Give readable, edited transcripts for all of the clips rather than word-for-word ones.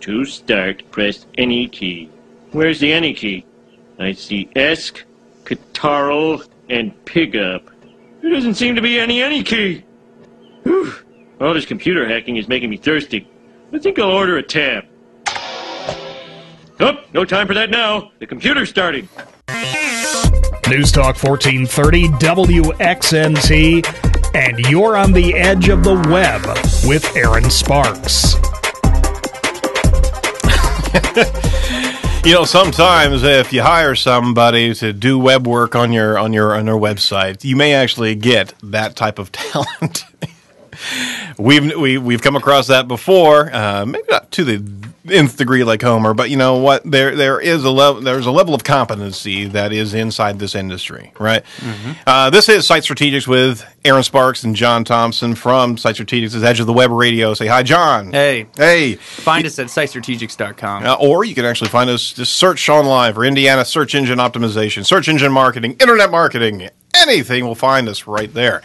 To start, press any key. Where's the any key? I see ESC, Catarl, and Pigup. There doesn't seem to be any key. Whew. All this computer hacking is making me thirsty. I think I'll order a tab. Oh, no time for that now. The computer's starting. News Talk 1430 WXNT, and you're on the edge of the web with Aaron Sparks. You know, sometimes if you hire somebody to do web work on your website, you may actually get that type of talent. We've come across that before, maybe not to the nth degree like Homer, but you know what? There's a level of competency that is inside this industry, right? Mm-hmm. This is Site Strategics with Aaron Sparks and John Thompson from Site Strategics' Edge of the Web Radio. Say hi, John. Hey. Find us at sitestrategics.com. Or you can actually find us, just search online for Indiana search engine optimization, search engine marketing, internet marketing, anything will find us right there.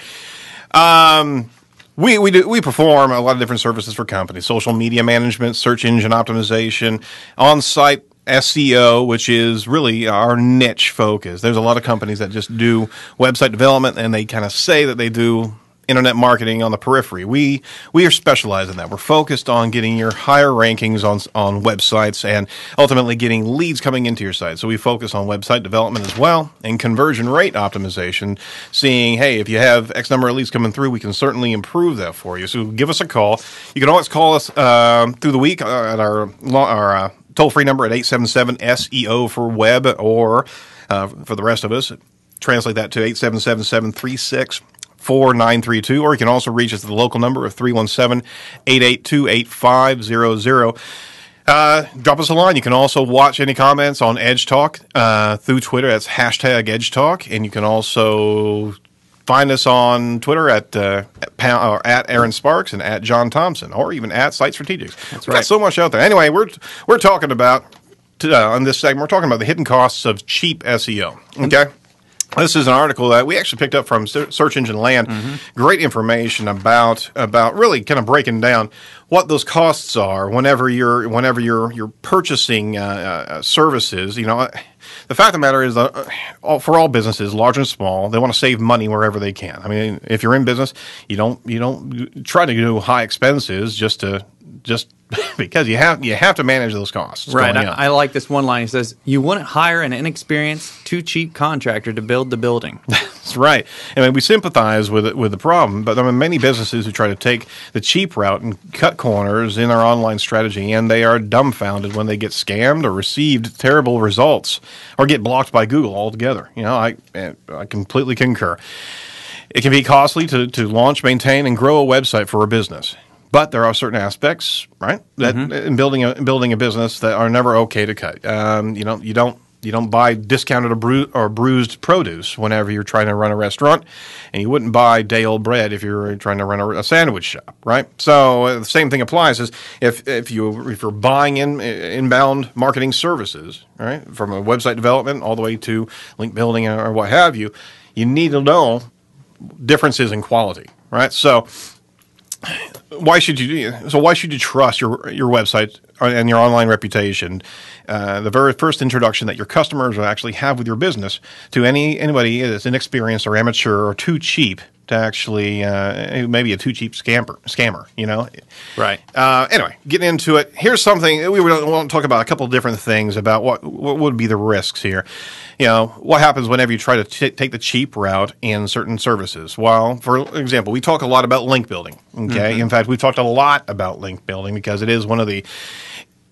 We perform a lot of different services for companies: social media management, search engine optimization, on-site SEO, which is really our niche focus. There's a lot of companies that just do website development, and they kind of say that they do internet marketing on the periphery. We are specialized in that. We're focused on getting your higher rankings on websites and ultimately getting leads coming into your site. So we focus on website development as well and conversion rate optimization, seeing, hey, if you have X number of leads coming through, we can certainly improve that for you. So give us a call. You can always call us through the week at our toll-free number at 877-SEO for web, or for the rest of us, translate that to 877-736-4932, or you can also reach us at the local number of 317-882-8500. Drop us a line. You can also watch any comments on Edge Talk through Twitter. That's hashtag Edge Talk. And you can also find us on Twitter at Aaron Sparks and at John Thompson, or even at Site Strategics. That's right. Got so much out there. Anyway, we're talking about, on this segment, we're talking about the hidden costs of cheap SEO. Okay? This is an article that we actually picked up from Search Engine Land. Mm-hmm. Great information about really kind of breaking down what those costs are whenever you're purchasing services. You know, the fact of the matter is that for all businesses, large and small, they want to save money wherever they can. I mean, if you're in business, you don't try to do high expenses just because you have to manage those costs. Right. I like this one line. It says, "You wouldn't hire an inexperienced, too cheap contractor to build the building." That's right. I mean, we sympathize with the problem, but there are many businesses who try to take the cheap route and cut corners in our online strategy, and they are dumbfounded when they get scammed or received terrible results or get blocked by Google altogether. You know, I completely concur. It can be costly to launch, maintain, and grow a website for a business. But there are certain aspects, right, that in building a business that are never okay to cut. You don't buy discounted or bruised produce whenever you're trying to run a restaurant, and you wouldn't buy day-old bread if you're trying to run a sandwich shop, right? So the same thing applies as if you're buying inbound marketing services, right, from a website development all the way to link building or what have you. You need to know differences in quality, right? So why should you trust your website and your online reputation, the very first introduction that your customers will actually have with your business, to anybody that's inexperienced or amateur or too cheap to actually maybe a too cheap scammer, you know? Right. Anyway, getting into it, here's something we want to talk about. A couple of different things about what would be the risks here. You know, what happens whenever you try to take the cheap route in certain services? Well, for example, we talk a lot about link building. Okay, in fact, we've talked a lot about link building because it is one of the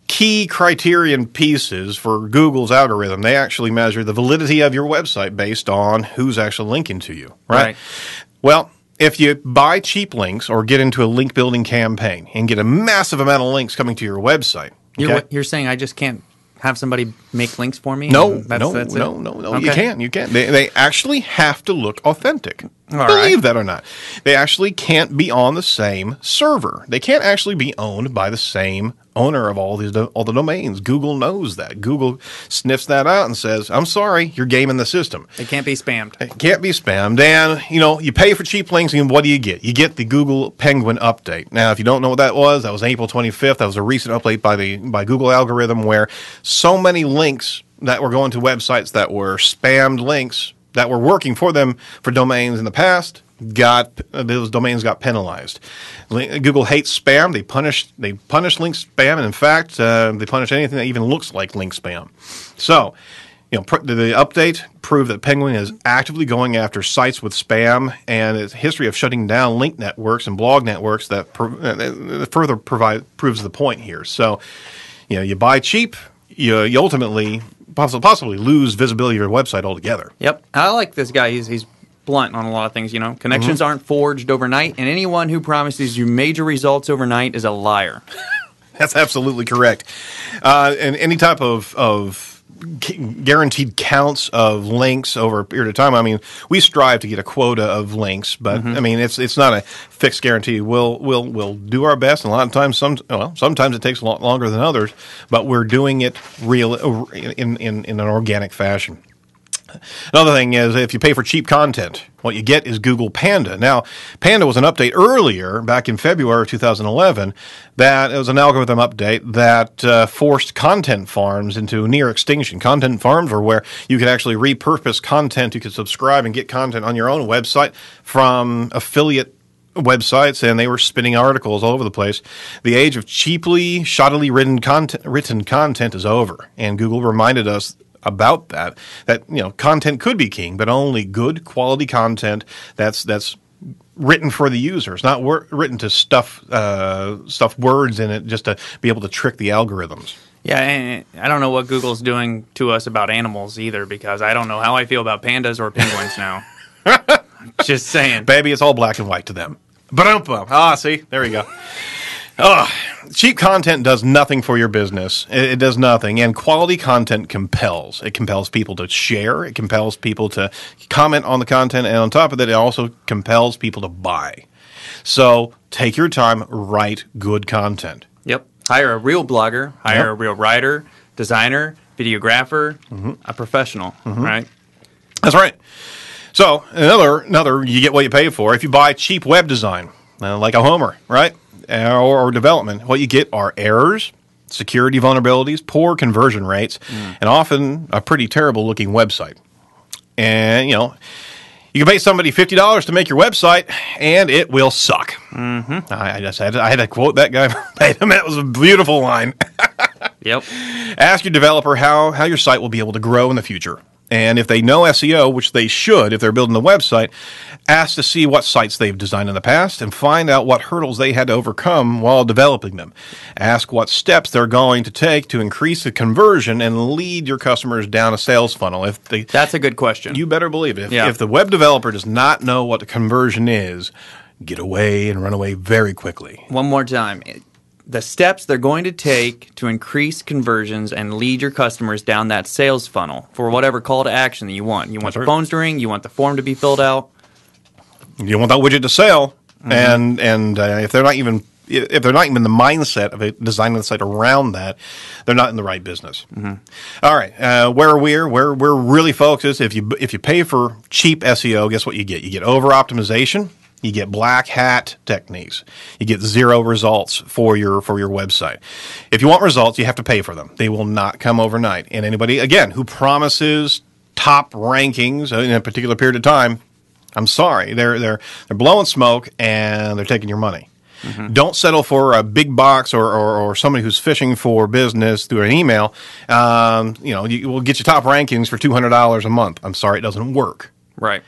key criterion pieces for Google's algorithm. They actually measure the validity of your website based on who's actually linking to you, right? Well, if you buy cheap links or get into a link building campaign and get a massive amount of links coming to your website, okay? You're saying I just can't have somebody make links for me? No. Okay. You can't. They actually have to look authentic. All Believe right. that or not. They actually can't be on the same server. They can't actually be owned by the same owner of all the domains. Google knows that. Google sniffs that out and says, I'm sorry, you're gaming the system. It can't be spammed. It can't be spammed. And, you pay for cheap links, and what do you get? You get the Google Penguin update. Now, if you don't know what that was April 25th. That was a recent update by Google algorithm where so many links that were going to websites that were spammed links that were working for them for domains in the past, those domains got penalized. Google hates spam. They punish link spam, and in fact, they punish anything that even looks like link spam. So, the update proved that Penguin is actively going after sites with spam, and its history of shutting down link networks and blog networks that further proves the point here. So, you buy cheap, you ultimately possibly lose visibility of your website altogether. Yep. I like this guy. He's blunt on a lot of things, Connections aren't forged overnight, and anyone who promises you major results overnight is a liar. That's absolutely correct. And any type of guaranteed counts of links over a period of time. I mean, we strive to get a quota of links, but I mean, it's not a fixed guarantee. We'll do our best, and a lot of times, sometimes it takes a lot longer than others, but we're doing it in an organic fashion. Another thing is, if you pay for cheap content, what you get is Google Panda. Now, Panda was an update earlier, back in February of 2011, that it was an algorithm update that forced content farms into near extinction. Content farms were where you could actually repurpose content. You could subscribe and get content on your own website from affiliate websites, and they were spinning articles all over the place. The age of cheaply, shoddily written content is over, and Google reminded us about that content could be king, but only good quality content that's written for the users, not written to stuff words in it just to be able to trick the algorithms. Yeah, and I don't know what Google's doing to us about animals either, because I don't know how I feel about pandas or penguins now. Just saying. Baby, it's all black and white to them. See, there we go. Cheap content does nothing for your business. It does nothing. And quality content compels. It compels people to share. It compels people to comment on the content. And on top of that, it also compels people to buy. So take your time, write good content. Yep. Hire a real blogger. Hire a real writer, designer, videographer, a professional, right? That's right. So another, you get what you pay for. If you buy cheap web design, like a Homer, right? Or development, what you get are errors, security vulnerabilities, poor conversion rates, and often a pretty terrible looking website. And, you can pay somebody $50 to make your website, and it will suck. I had to quote that guy. That was a beautiful line. Yep. Ask your developer how your site will be able to grow in the future. And if they know SEO, which they should if they're building a website, ask to see what sites they've designed in the past and find out what hurdles they had to overcome while developing them. Ask what steps they're going to take to increase the conversion and lead your customers down a sales funnel. That's a good question. You better believe it. If the web developer does not know what the conversion is, get away and run away very quickly. One more time. The steps they're going to take to increase conversions and lead your customers down that sales funnel for whatever call to action that you want. You want the phones to ring. You want the form to be filled out. You want that widget to sell, and if they're not even in the mindset of designing the site around that, they're not in the right business. All right, where we're really focused. If you pay for cheap SEO, guess what you get? You get over optimization. You get black hat techniques. You get zero results for your website. If you want results, you have to pay for them. They will not come overnight. And anybody, again, who promises top rankings in a particular period of time, I'm sorry, they're blowing smoke and they're taking your money. Don't settle for a big box or somebody who's fishing for business through an email. You will get you top rankings for $200 a month. I'm sorry, it doesn't work. Right.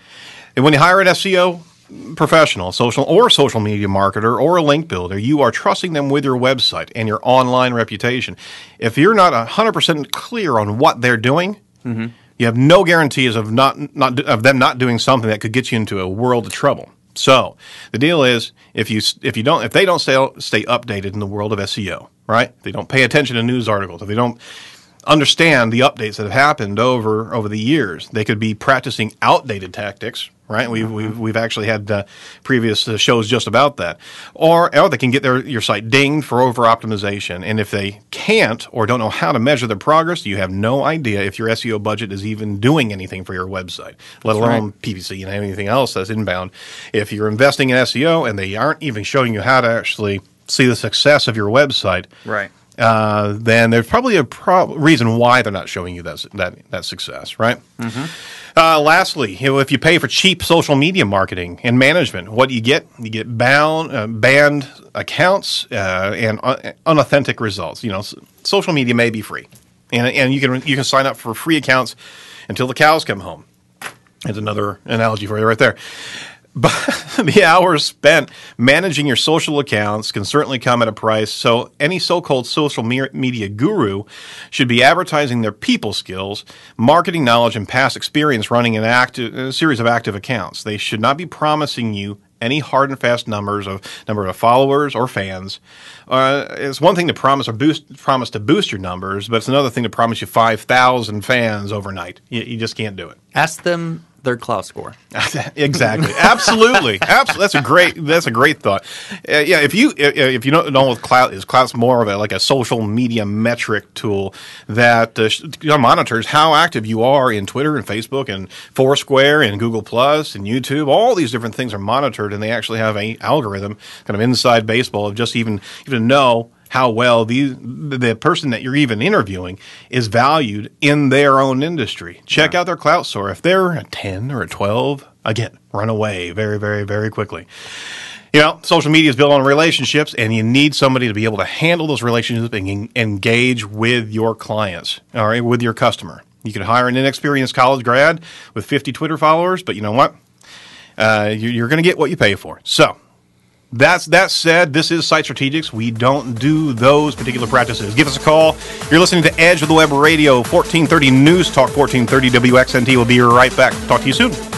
And when you hire an SEO professional, social media marketer, or a link builder, you are trusting them with your website and your online reputation. If you're not 100% clear on what they're doing, you have no guarantees of them not doing something that could get you into a world of trouble. So the deal is, if they don't stay updated in the world of SEO, right? If they don't pay attention to news articles, if they don't understand the updates that have happened over the years. They could be practicing outdated tactics, right? We've actually had previous shows just about that. Or they can get your site dinged for over optimization. And if they can't or don't know how to measure their progress, you have no idea if your SEO budget is even doing anything for your website, let alone PPC and anything else that's inbound. If you're investing in SEO and they aren't even showing you how to actually see the success of your website, Right. Then there's probably a reason why they're not showing you that success, right? Mm-hmm. Lastly, if you pay for cheap social media marketing and management, what do you get? You get banned accounts and unauthentic results. Social media may be free, and you can sign up for free accounts until the cows come home. That's another analogy for you right there. But the hours spent managing your social accounts can certainly come at a price. So any so-called social media guru should be advertising their people skills, marketing knowledge, and past experience running a series of active accounts. They should not be promising you any hard and fast number of followers or fans. It's one thing to promise to boost your numbers, but it's another thing to promise you 5,000 fans overnight. You just can't do it. Ask them their clout score. Exactly. Absolutely. That's a great thought. If you don't know what clout is, clout's more of a social media metric tool that monitors how active you are in Twitter and Facebook and Foursquare and Google Plus and YouTube. All these different things are monitored, and they actually have an algorithm, kind of inside baseball, of just even to know how well the person that you're even interviewing is valued in their own industry. Check out their clout score. If they're a 10 or a 12, again, run away very, very, very quickly. Social media is built on relationships, and you need somebody to be able to handle those relationships and engage with your clients or with your customer. You can hire an inexperienced college grad with 50 Twitter followers, but you know what? You're going to get what you pay for. So, that said, this is Site Strategics. We don't do those particular practices. Give us a call. You're listening to Edge of the Web Radio, 1430 News Talk, 1430 WXNT. We'll be right back. Talk to you soon.